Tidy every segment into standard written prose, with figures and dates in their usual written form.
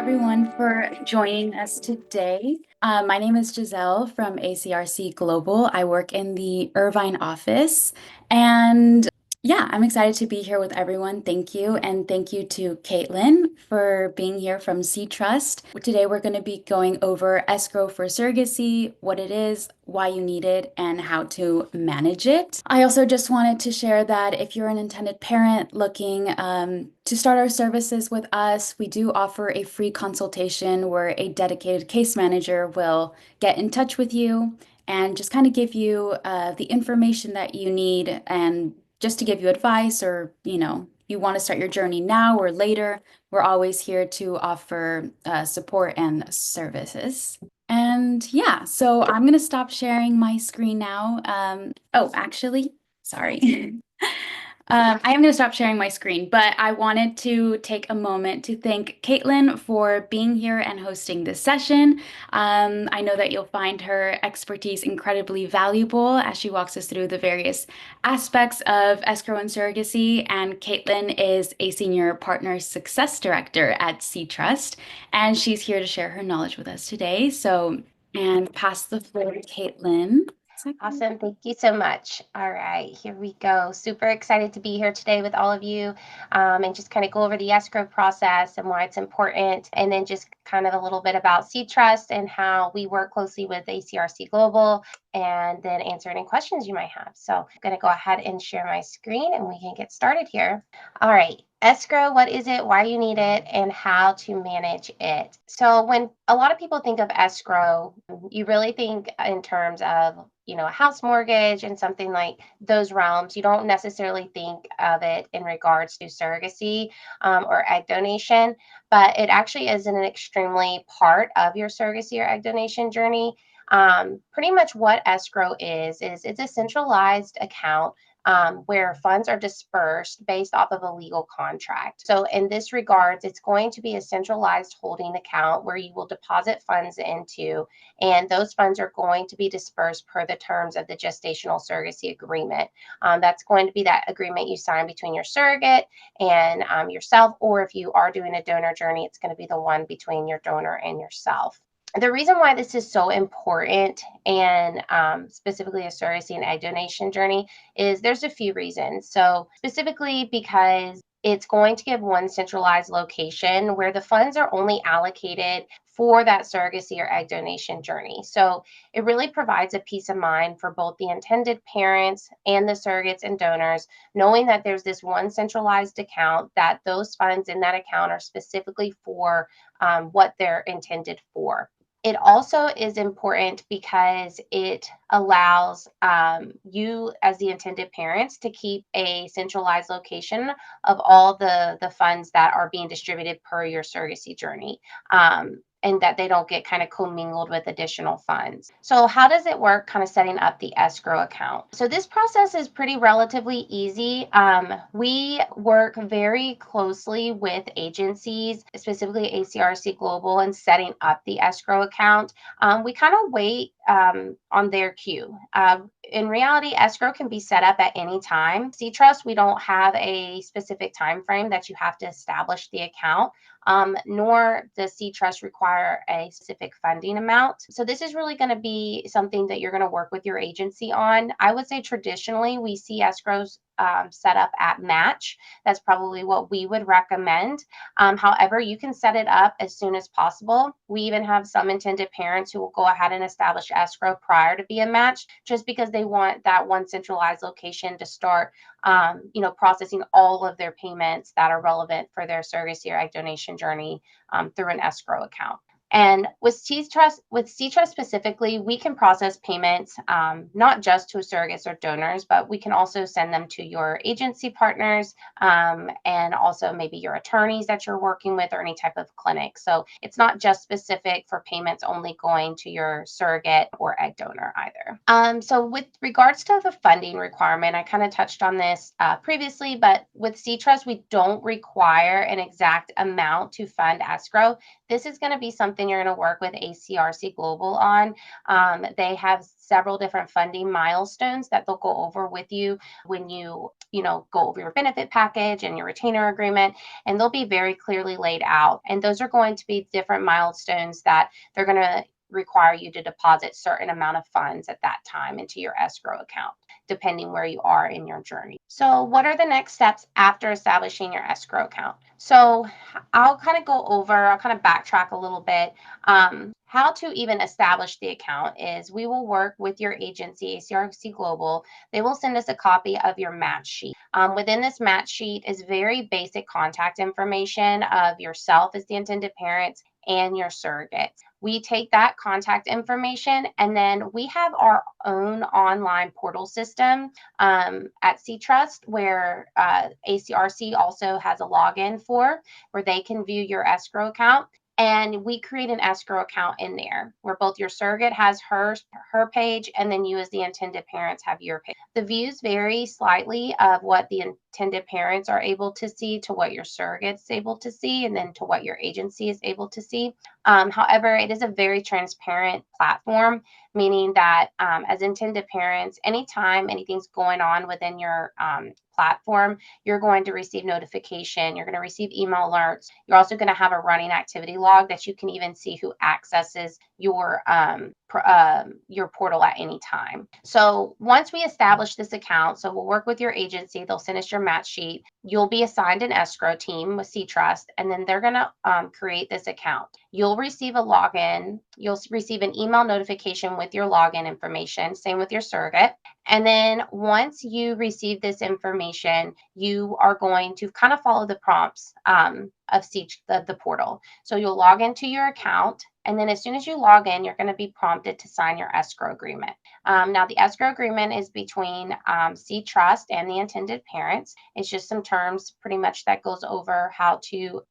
everyone for joining us today. My name is Giselle from ACRC Global. I work in the Irvine office, and yeah, I'm excited to be here with everyone. Thank you, and thank you to Caitlin for being here from SeedTrust. Today, we're going to be going over escrow for surrogacy, what it is, why you need it, and how to manage it. I also just wanted to share that if you're an intended parent looking to start our services with us, we do offer a free consultation where a dedicated case manager will get in touch with you and just kind of give you the information that you need and just to give you advice, or you want to start your journey now or later. We're always here to offer support and services. And yeah, so I'm going to stop sharing my screen now. Oh, actually, sorry. I am going to stop sharing my screen, but I wanted to take a moment to thank Caitlin for being here and hosting this session. I know that you'll find her expertise incredibly valuable as she walks us through the various aspects of escrow and surrogacy. And Caitlin is a senior partner success director at SeedTrust, and she's here to share her knowledge with us today. So, and pass the floor to Caitlin. Awesome. Thank you so much. All right, here we go. Super excited to be here today with all of you and just kind of go over the escrow process and why it's important, and then just kind of a little bit about SeedTrust and how we work closely with ACRC Global, and then answer any questions you might have. So I'm going to go ahead and share my screen and we can get started here. All right. Escrow, what is it, why you need it, and how to manage it. So when a lot of people think of escrow, you really think in terms of, a house mortgage and something like those realms. You don't necessarily think of it in regards to surrogacy or egg donation, but it actually is an extremely part of your surrogacy or egg donation journey. Pretty much what escrow is it's a centralized account where funds are dispersed based off of a legal contract. So in this regards, it's going to be a centralized holding account where you will deposit funds into, and those funds are going to be dispersed per the terms of the gestational surrogacy agreement. That's going to be that agreement you sign between your surrogate and yourself, or if you are doing a donor journey, it's going to be the one between your donor and yourself. The reason why this is so important, and specifically a surrogacy and egg donation journey, is there's a few reasons. So specifically because it's going to give one centralized location where the funds are only allocated for that surrogacy or egg donation journey. So it really provides a peace of mind for both the intended parents and the surrogates and donors, knowing that there's this one centralized account, that those funds in that account are specifically for what they're intended for. It also is important because it allows you as the intended parents to keep a centralized location of all the funds that are being distributed per your surrogacy journey. And that they don't get kind of commingled with additional funds. So how does it work kind of setting up the escrow account? So this process is pretty relatively easy. We work very closely with agencies, specifically ACRC Global, in setting up the escrow account. We kind of wait on their cue. In reality, escrow can be set up at any time. SeedTrust, we don't have a specific time frame that you have to establish the account. Nor does SeedTrust require a specific funding amount. So this is really going to be something that you're going to work with your agency on. I would say traditionally we see escrows set up at match. That's probably what we would recommend. However, you can set it up as soon as possible. We even have some intended parents who will go ahead and establish escrow prior to being matched, just because they want that one centralized location to start processing all of their payments that are relevant for their surrogacy or egg donation journey through an escrow account. And with SeedTrust specifically, we can process payments not just to surrogates or donors, but we can also send them to your agency partners and also maybe your attorneys that you're working with, or any type of clinic. So it's not just specific for payments only going to your surrogate or egg donor either. So with regards to the funding requirement, I kind of touched on this previously, but with SeedTrust, we don't require an exact amount to fund escrow. This is going to be something something you're going to work with ACRC Global on. They have several different funding milestones that they'll go over with you when you go over your benefit package and your retainer agreement, and they'll be very clearly laid out. And those are going to be different milestones that they're going to require you to deposit certain amount of funds at that time into your escrow account, depending where you are in your journey. So what are the next steps after establishing your escrow account? So I'll kind of backtrack a little bit. How to even establish the account is we will work with your agency, ACRC Global. They will send us a copy of your match sheet. Within this match sheet is very basic contact information of yourself as the intended parents and your surrogates. We take that contact information, and then we have our own online portal system at SeedTrust, where ACRC also has a login for, where they can view your escrow account. And we create an escrow account in there where both your surrogate has her page, and then you as the intended parents have your page. The views vary slightly of what the intended parents are able to see to what your surrogate's able to see, and then to what your agency is able to see. However, it is a very transparent platform, meaning that as intended parents, anytime anything's going on within your platform, you're going to receive notification. You're going to receive email alerts. You're also going to have a running activity log that you can even see who accesses your portal at any time. So once we establish this account, so we'll work with your agency. They'll send us your match sheet. You'll be assigned an escrow team with SeedTrust, and then they're going to create this account. You'll receive a login. You'll receive an email notification with your login information. Same with your surrogate. And then once you receive this information, you are going to kind of follow the prompts of the portal. So you'll log into your account, and then as soon as you log in, you're going to be prompted to sign your escrow agreement. Now, the escrow agreement is between SeedTrust and the intended parents. It's just some terms pretty much that goes over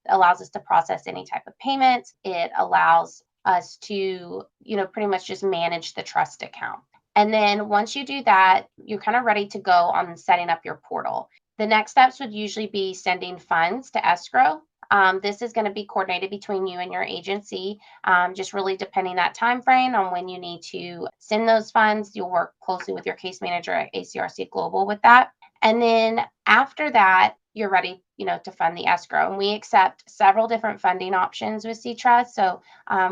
allows us to process any type of payments. It allows us to, pretty much just manage the trust account. And then once you do that, you're kind of ready to go on setting up your portal. The next steps would usually be sending funds to escrow. This is going to be coordinated between you and your agency, just really depending that time frame on when you need to send those funds. You'll work closely with your case manager at ACRC Global with that. And then after that, you're ready, to fund the escrow. And we accept several different funding options with SeedTrust. So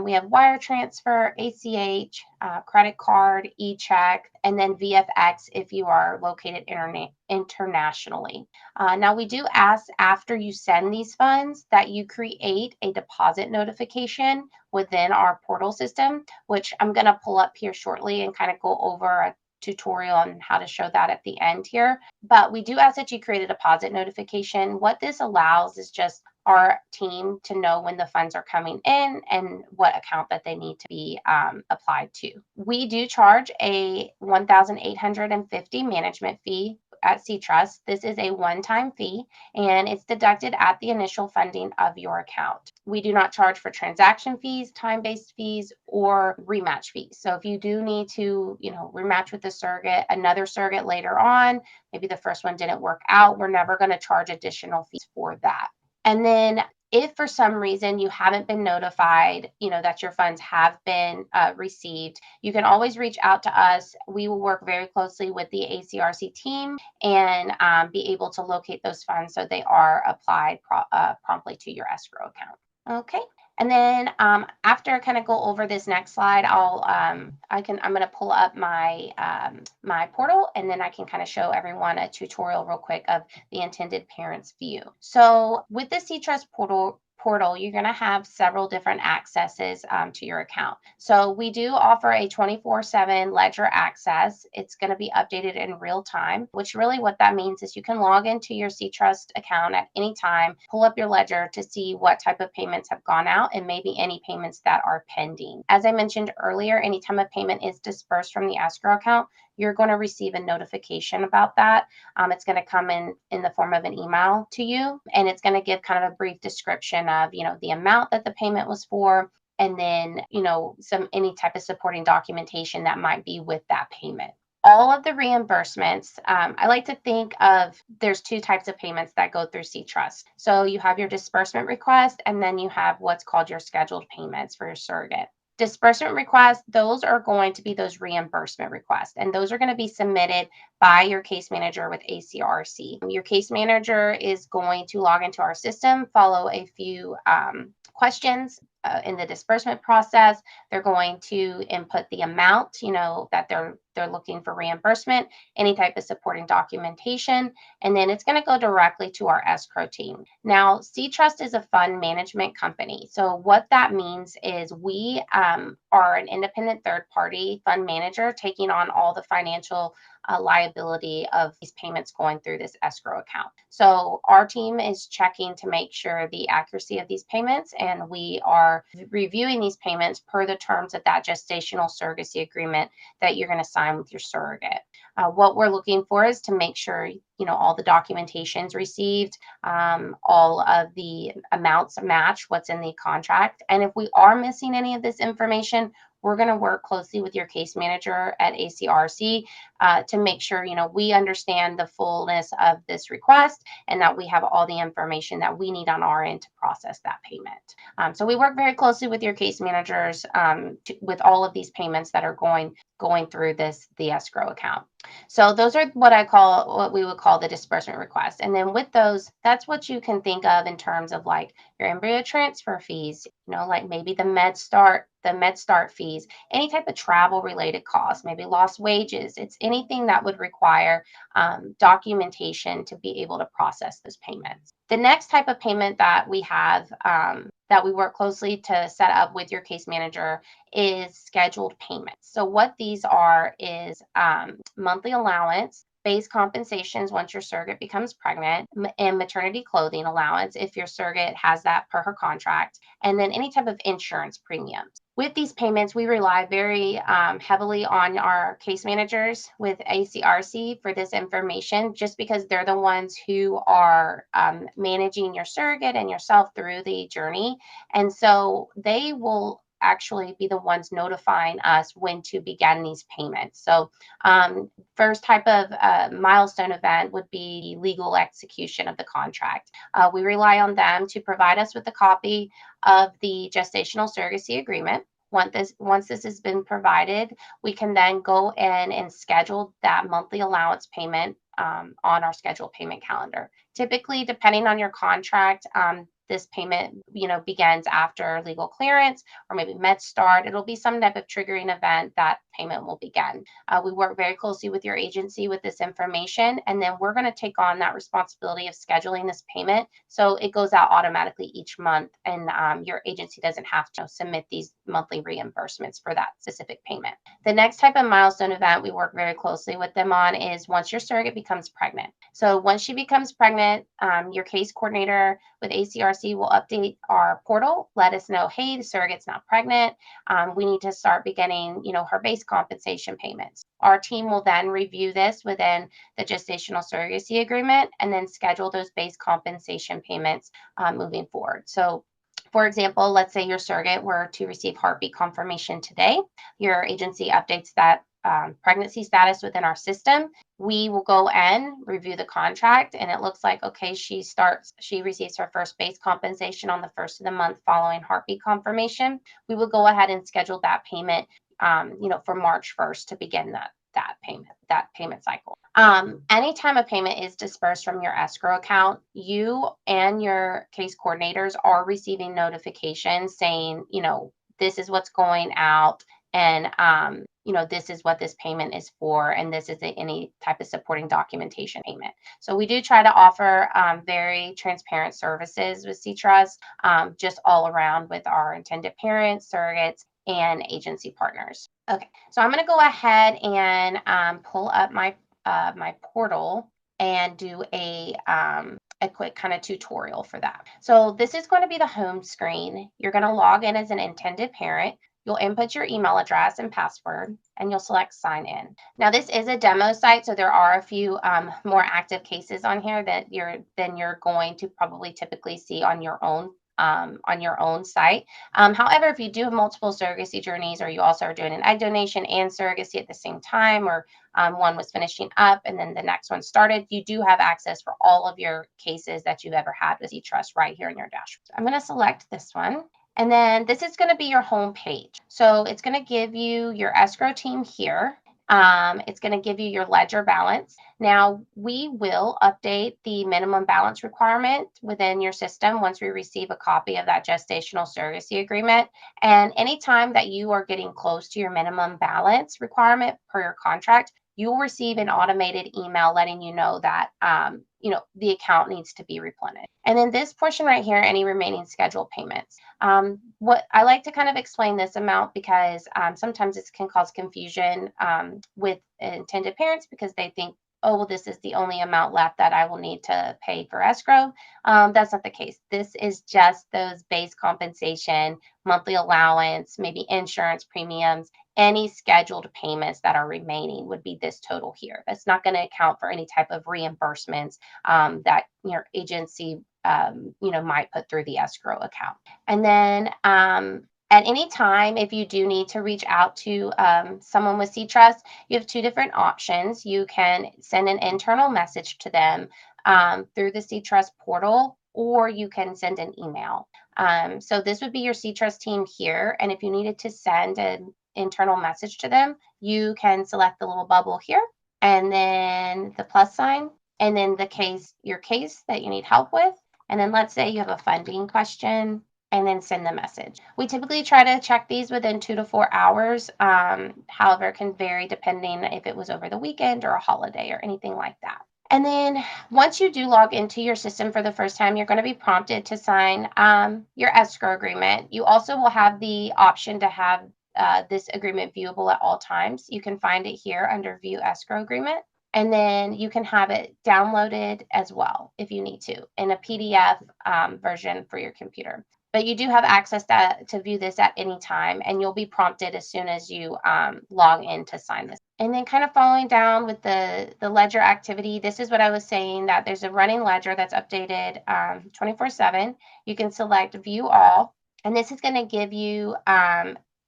we have wire transfer, ACH, credit card, e-check, and then VFX if you are located internationally. Now, we do ask after you send these funds that you create a deposit notification within our portal system, which I'm going to pull up here shortly and kind of go over a tutorial on how to show that at the end here. But we do ask that you create a deposit notification. What this allows is just our team to know when the funds are coming in and what account that they need to be applied to. We do charge a $1,850 management fee at SeedTrust. This is a one-time fee, and it's deducted at the initial funding of your account. We do not charge for transaction fees, time-based fees, or rematch fees. So if you do need to, rematch with another surrogate later on, maybe the first one didn't work out, we're never going to charge additional fees for that. And then if for some reason you haven't been notified, that your funds have been received, you can always reach out to us. We will work very closely with the ACRC team and be able to locate those funds so they are applied promptly to your escrow account. Okay. And then after I kind of go over this next slide, I'm going to pull up my my portal, and then I can kind of show everyone a tutorial real quick of the intended parents view. So with the SeedTrust portal, you're going to have several different accesses to your account. So we do offer a 24/7 ledger access. It's going to be updated in real time, which really what that means is you can log into your SeedTrust account at any time, pull up your ledger to see what type of payments have gone out and maybe any payments that are pending. As I mentioned earlier, anytime a payment is dispersed from the escrow account, you're going to receive a notification about that. It's going to come in the form of an email to you, and it's going to give kind of a brief description of, the amount that the payment was for, and then, any type of supporting documentation that might be with that payment. all of the reimbursements, I like to think of there's two types of payments that go through SeedTrust. So you have your disbursement request, and then you have what's called your scheduled payments for your surrogate. Disbursement requests, those are going to be those reimbursement requests, and those are going to be submitted by your case manager with ACRC. Your case manager is going to log into our system, follow a few questions in the disbursement process. They're going to input the amount, that they're looking for reimbursement, any type of supporting documentation, and then it's going to go directly to our escrow team. Now, SeedTrust is a fund management company. So what that means is we are an independent third-party fund manager taking on all the financial liability of these payments going through this escrow account. So our team is checking to make sure the accuracy of these payments, and we are reviewing these payments per the terms of that gestational surrogacy agreement that you're going to sign with your surrogate. What we're looking for is to make sure all the documentation's received, all of the amounts match what's in the contract, and if we are missing any of this information, we're going to work closely with your case manager at ACRC to make sure we understand the fullness of this request and that we have all the information that we need on our end to process that payment. So we work very closely with your case managers with all of these payments that are going through the escrow account. So those are what we would call the disbursement request. And then with those, that's what you can think of in terms of like your embryo transfer fees, like maybe the med start fees, any type of travel related costs, maybe lost wages. It's anything that would require documentation to be able to process those payments. The next type of payment that we have that we work closely to set up with your case manager is scheduled payments. So what these are is monthly allowance, base compensations once your surrogate becomes pregnant, and maternity clothing allowance if your surrogate has that per her contract, and then any type of insurance premiums. With these payments, we rely very heavily on our case managers with ACRC for this information, just because they're the ones who are managing your surrogate and yourself through the journey. And so they will actually be the ones notifying us when to begin these payments. So first type of milestone event would be legal execution of the contract. We rely on them to provide us with a copy of the gestational surrogacy agreement. Once this has been provided, we can then go in and schedule that monthly allowance payment on our scheduled payment calendar. Typically, depending on your contract, this payment, begins after legal clearance or maybe med start. It'll be some type of triggering event that payment will begin. We work very closely with your agency with this information, and then we're going to take on that responsibility of scheduling this payment. So it goes out automatically each month, and your agency doesn't have to submit these monthly reimbursements for that specific payment. The next type of milestone event we work very closely with them on is once your surrogate becomes pregnant. So once she becomes pregnant, your case coordinator with ACRC will update our portal, let us know, hey, the surrogate's not pregnant. We need to start beginning, her base compensation payments. Our team will then review this within the gestational surrogacy agreement and then schedule those base compensation payments moving forward. So for example, let's say your surrogate were to receive heartbeat confirmation today. Your agency updates that pregnancy status within our system. We will go and review the contract, and it looks like, okay, she receives her first base compensation on the first of the month following heartbeat confirmation. We will go ahead and schedule that payment, for March 1st to begin that payment cycle. Anytime a payment is dispersed from your escrow account, you and your case coordinators are receiving notifications saying, this is what's going out, and this is what this payment is for, and this is any type of supporting documentation payment. So we do try to offer very transparent services with SeedTrust, just all around with our intended parents, surrogates, and agency partners. Okay, so I'm going to go ahead and pull up my portal and do a quick kind of tutorial for that. So this is going to be the home screen. You're going to log in as an intended parent. You'll input your email address and password, and you'll select sign in. Now, this is a demo site, so there are a few more active cases on here than you're going to probably typically see on your own on your own site. However, if you do have multiple surrogacy journeys, or you also are doing an egg donation and surrogacy at the same time, or one was finishing up and then the next one started, you do have access for all of your cases that you've ever had with SeedTrust right here in your dashboard. I'm going to select this one. And then this is going to be your home page. So it's going to give you your escrow team here. It's going to give you your ledger balance. Now, we will update the minimum balance requirement within your system once we receive a copy of that gestational surrogacy agreement. And anytime that you are getting close to your minimum balance requirement per your contract, you'll receive an automated email letting you know that the account needs to be replenished. And then this portion right here, any remaining scheduled payments. What I like to kind of explain this amount because sometimes this can cause confusion with intended parents because they think, oh, well, this is the only amount left that I will need to pay for escrow. That's not the case. This is just those base compensation, monthly allowance, maybe insurance premiums, any scheduled payments that are remaining would be this total here. That's not going to account for any type of reimbursements that your agency might put through the escrow account. And then at any time, if you do need to reach out to someone with SeedTrust, you have two different options. You can send an internal message to them through the SeedTrust portal, or you can send an email. So this would be your SeedTrust team here. And if you needed to send an internal message to them, you can select the little bubble here and then the plus sign and then your case that you need help with. And then let's say you have a funding question and then send the message. We typically try to check these within 2 to 4 hours. However, it can vary depending if it was over the weekend or a holiday or anything like that. And then once you do log into your system for the first time, you're going to be prompted to sign your escrow agreement. You also will have the option to have this agreement viewable at all times. You can find it here under View Escrow Agreement. And then you can have it downloaded as well if you need to in a PDF version for your computer. But you do have access to view this at any time, and you'll be prompted as soon as you log in to sign this. And then kind of following down with the ledger activity, this is what I was saying, that there's a running ledger that's updated 24/7. You can select View All, and this is going to give you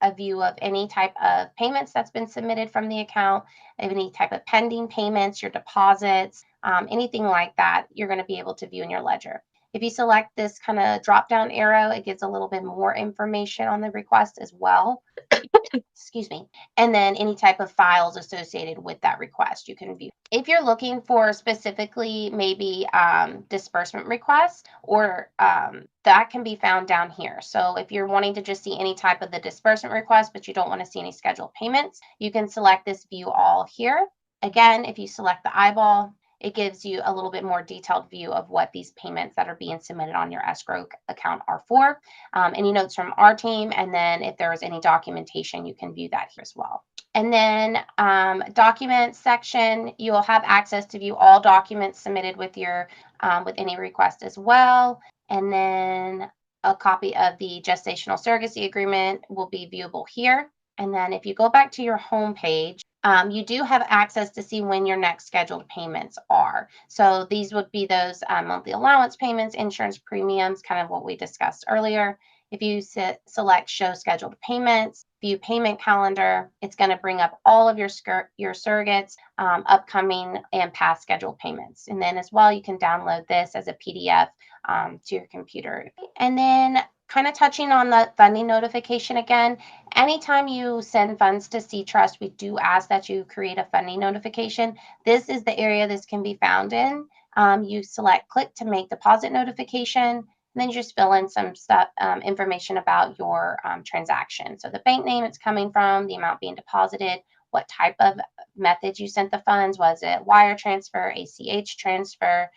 a view of any type of payments that's been submitted from the account, any type of pending payments, your deposits, anything like that, you're going to be able to view in your ledger. If you select this kind of drop down arrow, it gives a little bit more information on the request as well. Excuse me. And then any type of files associated with that request you can view. If you're looking for specifically maybe disbursement requests, or that can be found down here. So if you're wanting to just see any type of the disbursement request, but you don't want to see any scheduled payments, you can select this View All here. Again, if you select the eyeball, it gives you a little bit more detailed view of what these payments that are being submitted on your escrow account are for. Any notes from our team, and then if there is any documentation, you can view that here as well. And then documents section, you'll have access to view all documents submitted with your with any request as well. And then a copy of the gestational surrogacy agreement will be viewable here. And then if you go back to your home page, you do have access to see when your next scheduled payments are. So these would be those monthly allowance payments, insurance premiums, kind of what we discussed earlier. If you select Show Scheduled Payments, View Payment Calendar, it's going to bring up all of your surrogates, upcoming and past scheduled payments. And then as well, you can download this as a PDF to your computer. And then kind of touching on the funding notification again, anytime you send funds to SeedTrust, we do ask that you create a funding notification. This is the area this can be found in. You select Click to make deposit notification, and then you just fill in some stuff, information about your transaction. So the bank name it's coming from, the amount being deposited, what type of method you sent the funds. Was it wire transfer, ACH transfer,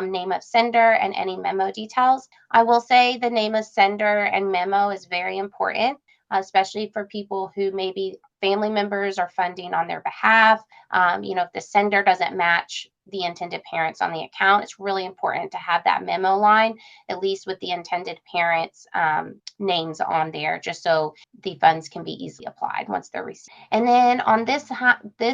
name of sender, and any memo details. I will say the name of sender and memo is very important, especially for people who maybe family members are funding on their behalf. If the sender doesn't match the intended parents on the account. It's really important to have that memo line, at least with the intended parents' names on there, just so the funds can be easily applied once they're received. And then on this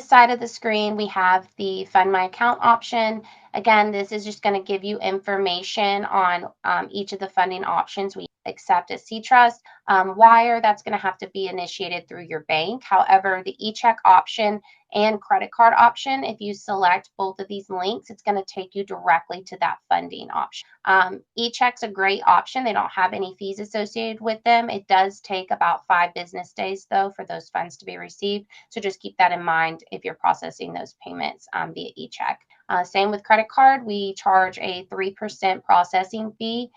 side of the screen, we have the Fund My Account option. Again, this is just going to give you information on each of the funding options we accept at SeedTrust. Wire, that's going to have to be initiated through your bank. However, the e-check option and credit card option, if you select both of these links, it's going to take you directly to that funding option. E-check's a great option. They don't have any fees associated with them. It does take about 5 business days, though, for those funds to be received. So just keep that in mind if you're processing those payments via e-check. Same with credit card. We charge a 3% processing fee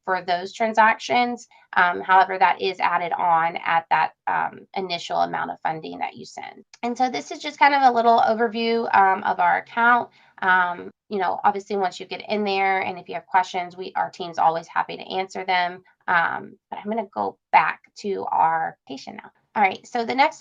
for those transactions. However, that is added on at that initial amount of funding that you send. And so this is just kind of a little overview of our account. Obviously, once you get in there, and if you have questions, our team's always happy to answer them. But I'm going to go back to our patient now. All right, so the next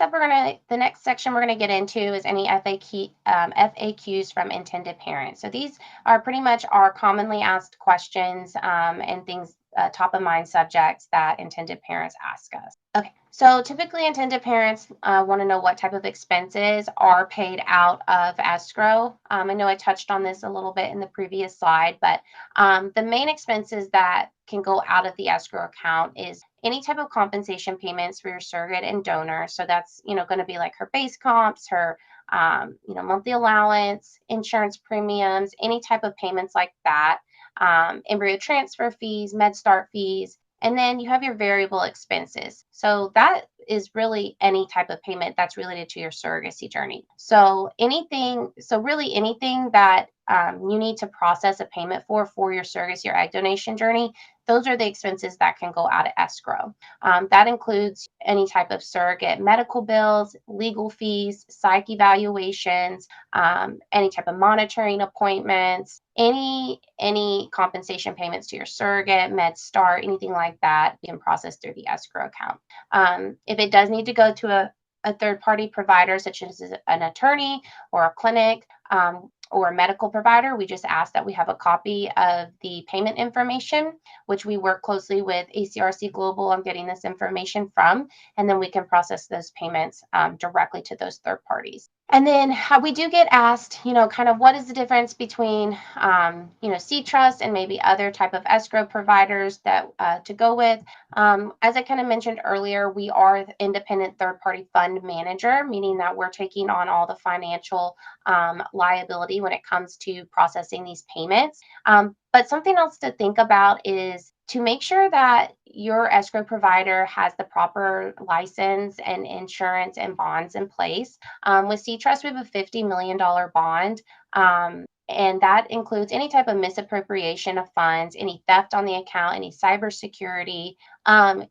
section we're gonna get into is any FAQs from intended parents. So these are pretty much our commonly asked questions and things, top of mind subjects that intended parents ask us. Okay, so typically intended parents want to know what type of expenses are paid out of escrow. I know I touched on this a little bit in the previous slide, but the main expenses that can go out of the escrow account is any type of compensation payments for your surrogate and donor. So that's going to be like her base comps, her monthly allowance, insurance premiums, any type of payments like that, embryo transfer fees, med start fees. And then you have your variable expenses. So that is really any type of payment that's related to your surrogacy journey. So really anything that you need to process a payment for your surrogacy or egg donation journey, those are the expenses that can go out of escrow. That includes any type of surrogate medical bills, legal fees, psych evaluations, any type of monitoring appointments, any compensation payments to your surrogate, med start, anything like that, you can process through the escrow account. If it does need to go to a third-party provider, such as an attorney or a clinic, or a medical provider, we just ask that we have a copy of the payment information, which we work closely with ACRC Global on getting this information from, and then we can process those payments directly to those third parties. And then we do get asked, kind of what is the difference between, SeedTrust and maybe other type of escrow providers that to go with. As I kind of mentioned earlier, we are the independent third-party fund manager, meaning that we're taking on all the financial liability when it comes to processing these payments. But something else to think about is to make sure that your escrow provider has the proper license and insurance and bonds in place. With SeedTrust, we have a $50 million bond. And that includes any type of misappropriation of funds, any theft on the account, any cybersecurity.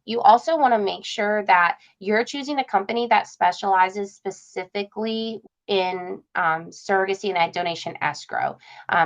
You also want to make sure that you're choosing a company that specializes specifically in surrogacy and egg donation escrow.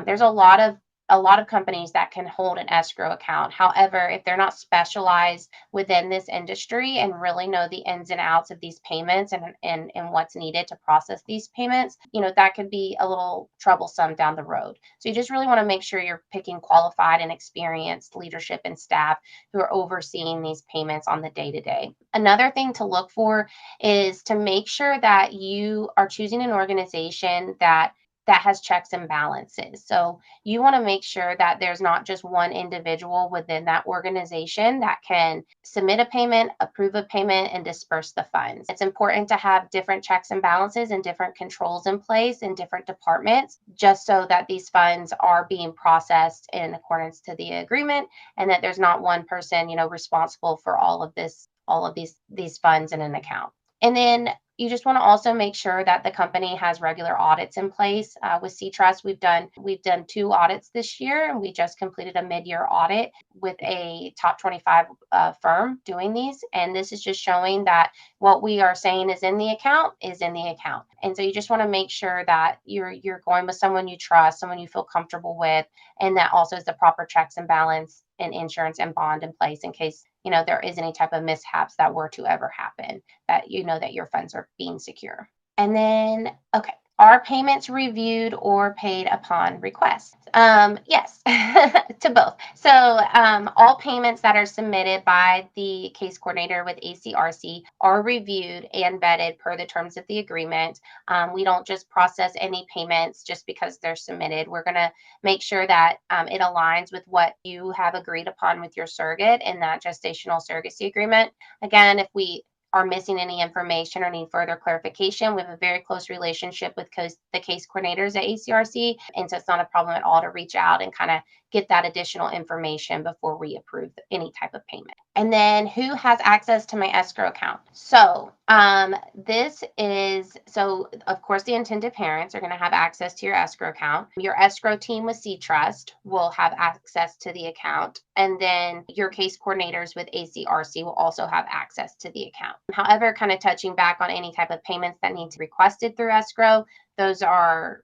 There's a lot of companies that can hold an escrow account. However, if they're not specialized within this industry and really know the ins and outs of these payments and what's needed to process these payments, that could be a little troublesome down the road. So you just really want to make sure you're picking qualified and experienced leadership and staff who are overseeing these payments on the day-to-day. Another thing to look for is to make sure that you are choosing an organization that has checks and balances. So you want to make sure that there's not just one individual within that organization that can submit a payment, approve a payment, and disperse the funds. It's important to have different checks and balances and different controls in place in different departments, just so that these funds are being processed in accordance to the agreement, and that there's not one person, responsible for all of these funds in an account. And then you just want to also make sure that the company has regular audits in place. With SeedTrust, we've done 2 audits this year, and we just completed a mid-year audit with a top 25 firm doing these. And this is just showing that what we are saying is in the account is in the account. And so you just want to make sure that you're going with someone you trust, someone you feel comfortable with, and that also is the proper checks and balance and insurance and bond in place in case there is any type of mishaps that were to ever happen, that that your funds are being secure. And then, okay, Are payments reviewed or paid upon request? Yes, to both. So, all payments that are submitted by the case coordinator with ACRC are reviewed and vetted per the terms of the agreement. We don't just process any payments just because they're submitted. We're going to make sure that it aligns with what you have agreed upon with your surrogate in that gestational surrogacy agreement. Again, if we are missing any information or need further clarification, we have a very close relationship with the case coordinators at ACRC. And so it's not a problem at all to reach out and kind of get that additional information before we approve any type of payment. And then who has access to my escrow account? So this is, so of course the intended parents are going to have access to your escrow account. Your escrow team with SeedTrust will have access to the account. And then your case coordinators with ACRC will also have access to the account. However, kind of touching back on any type of payments that need to be requested through escrow, those are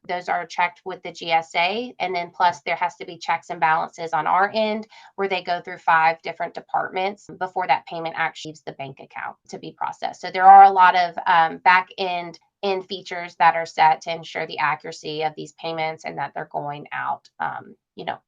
checked with the GSA, and then plus there has to be checks and balances on our end where they go through 5 different departments before that payment actually leaves the bank account to be processed. So there are a lot of back end features that are set to ensure the accuracy of these payments and that they're going out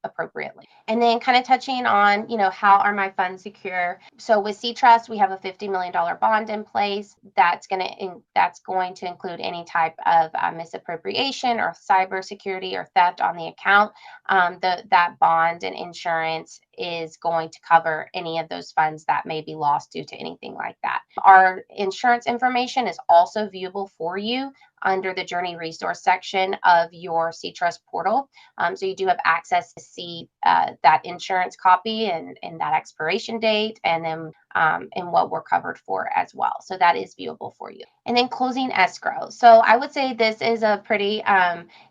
appropriately. And then kind of touching on, how are my funds secure? So with SeedTrust, we have a $50 million bond in place that's going to include any type of misappropriation or cybersecurity or theft on the account. That bond and insurance is going to cover any of those funds that may be lost due to anything like that. Our insurance information is also viewable for you under the Journey Resource section of your SeedTrust portal. So you do have access to see that insurance copy and that expiration date, and then and what we're covered for as well. So that is viewable for you. And then closing escrow. So I would say this is a pretty,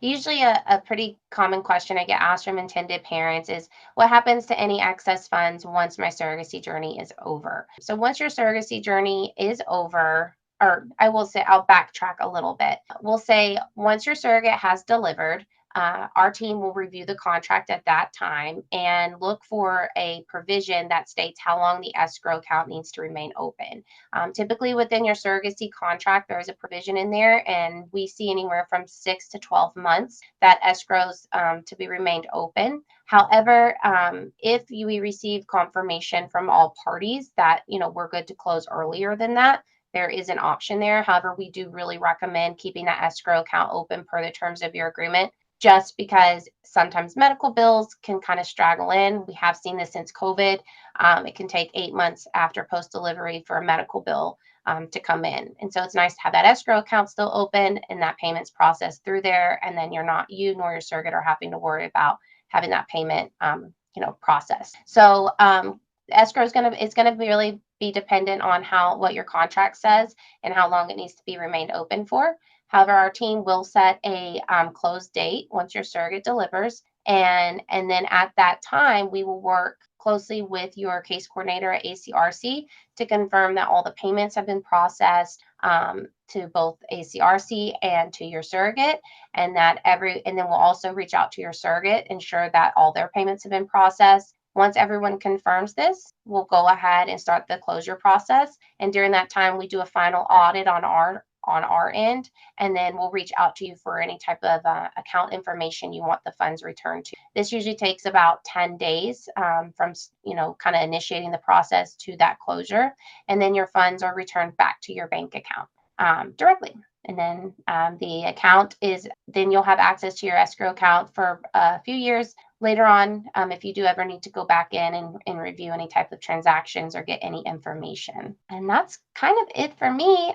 usually a pretty common question I get asked from intended parents is, what happens to any excess funds once my surrogacy journey is over? So once your surrogacy journey is over, or I will say, I'll backtrack a little bit. We'll say once your surrogate has delivered, our team will review the contract at that time and look for a provision that states how long the escrow account needs to remain open. Typically, within your surrogacy contract, there is a provision in there, and we see anywhere from 6 to 12 months that escrows to be remained open. However, if we receive confirmation from all parties that we're good to close earlier than that, there is an option there. However, we do really recommend keeping that escrow account open per the terms of your agreement, just because sometimes medical bills can kind of straggle in. We have seen this since COVID. It can take 8 months after post delivery for a medical bill to come in. And so it's nice to have that escrow account still open and that payment's processed through there. And then you nor your surrogate are having to worry about having that payment processed. So escrow is gonna really be dependent on what your contract says and how long it needs to be remained open for. However, our team will set a close date once your surrogate delivers, and then at that time we will work closely with your case coordinator at ACRC to confirm that all the payments have been processed to both ACRC and to your surrogate, and then we'll also reach out to your surrogate, ensure that all their payments have been processed. Once everyone confirms this, we'll go ahead and start the closure process. And during that time, we do a final audit on our end, and then we'll reach out to you for any type of account information you want the funds returned to. This usually takes about 10 days from kind of initiating the process to that closure, and then your funds are returned back to your bank account directly. And then then you'll have access to your escrow account for a few years later on, if you do ever need to go back in and review any type of transactions or get any information. And that's kind of it for me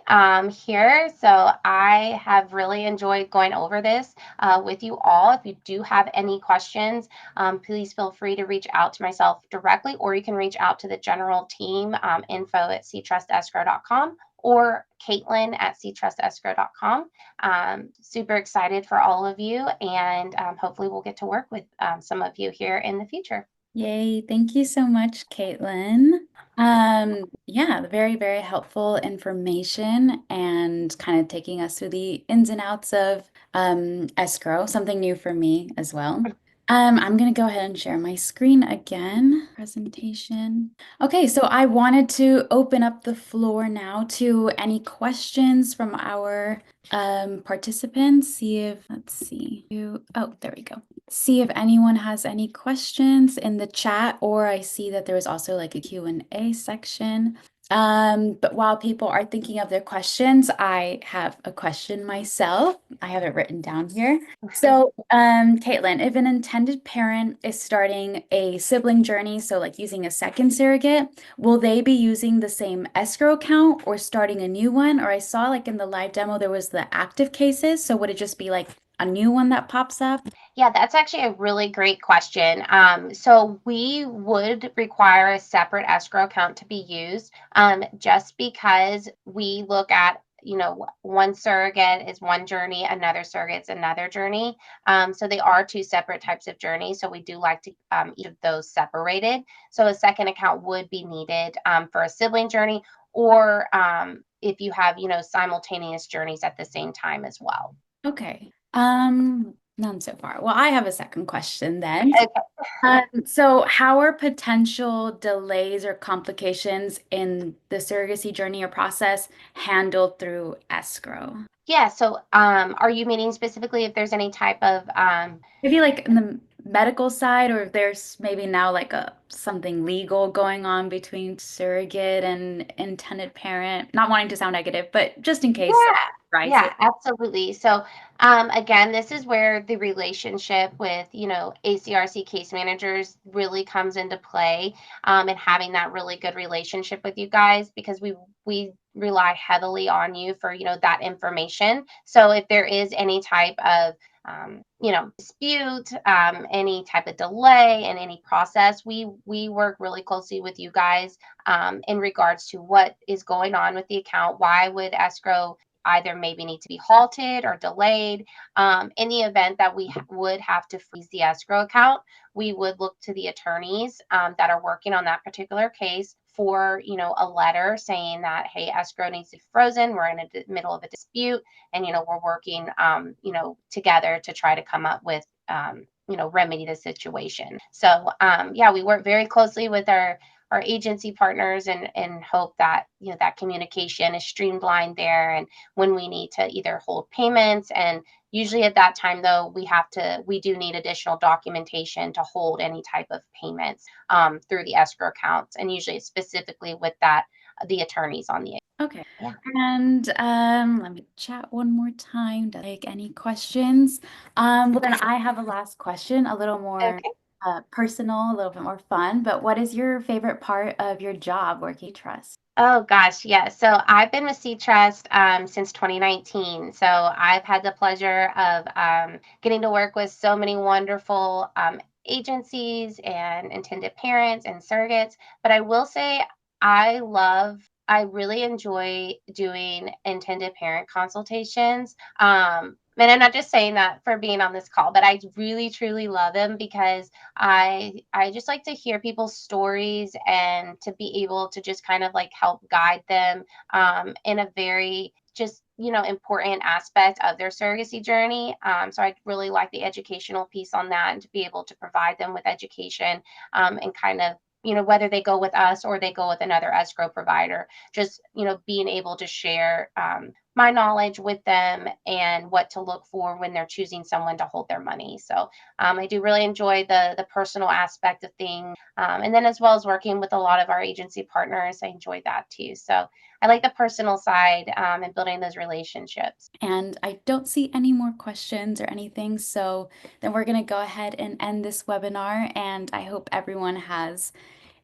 here. So I have really enjoyed going over this with you all. If you do have any questions, please feel free to reach out to myself directly, or you can reach out to the general team, info@seedtrustescrow.com, or Caitlin at seedtrustescrow.com. Super excited for all of you, and hopefully we'll get to work with some of you here in the future. Yay. Thank you so much, Caitlin. Yeah, very, very helpful information and kind of taking us through the ins and outs of escrow, something new for me as well. I'm going to go ahead and share my screen again. Presentation. Okay, so I wanted to open up the floor now to any questions from our participants, see if, let's see, oh, there we go. See if anyone has any questions in the chat, or I see that there was also like a Q&A section. But while people are thinking of their questions, I have a question myself. I have it written down here. So, Caitlin, if an intended parent is starting a sibling journey, so like using a second surrogate, will they be using the same escrow account or starting a new one? Or I saw like in the live demo there was the active cases, so would it just be like a new one that pops up? Yeah, that's actually a really great question. So we would require a separate escrow account to be used, just because we look at, one surrogate is one journey, another surrogate's another journey. So they are two separate types of journeys. So we do like to each of those separated. So a second account would be needed for a sibling journey, or if you have, simultaneous journeys at the same time as well. Okay. None so far. Well, I have a second question then. Okay. So how are potential delays or complications in the surrogacy journey or process handled through escrow? Yeah, so are you meaning specifically if there's any type of Maybe like in the medical side, or if there's maybe now like a something legal going on between surrogate and intended parent. Not wanting to sound negative, but just in case yeah, something arises. yeah, absolutely. So, again, this is where the relationship with, ACRC case managers really comes into play, and having that really good relationship with you guys, because we rely heavily on you for, that information. So if there is any type of dispute, any type of delay in any process, we work really closely with you guys in regards to what is going on with the account. Why would escrow either maybe need to be halted or delayed? In the event that we would have to freeze the escrow account, we would look to the attorneys that are working on that particular case for, a letter saying that, hey, escrow needs to be frozen, we're in the middle of a dispute, and, we're working together to try to come up with remedy the situation. So yeah, we work very closely with our agency partners, and hope that, that communication is streamlined there, and when we need to either hold payments. And usually at that time, though, we do need additional documentation to hold any type of payments through the escrow accounts, and usually specifically with that, the attorneys on the. Okay. Yeah. And let me chat one more time to take any questions. Well, then I have a last question, a little more Okay. personal, a little bit more fun. But what is your favorite part of your job working trust? Oh gosh, yeah. So I've been with SeedTrust since 2019. So I've had the pleasure of getting to work with so many wonderful agencies and intended parents and surrogates. But I will say I really enjoy doing intended parent consultations. And I'm not just saying that for being on this call, but I really truly love them, because I just like to hear people's stories, and to be able to just kind of like help guide them in a very just, important aspect of their surrogacy journey. So I really like the educational piece on that, and to be able to provide them with education, and kind of, whether they go with us or they go with another escrow provider, just, being able to share my knowledge with them, and what to look for when they're choosing someone to hold their money. So I do really enjoy the personal aspect of things, and then as well as working with a lot of our agency partners, I enjoy that too. So I like the personal side, and building those relationships. And I don't see any more questions or anything. So then we're going to go ahead and end this webinar. And I hope everyone has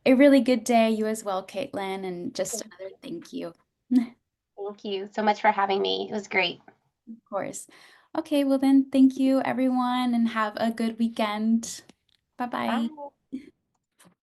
a really good day. You as well, Caitlin. And just another thank you. Thank you so much for having me. It was great. Of course. Okay, well then, thank you everyone and have a good weekend. Bye-bye. Bye.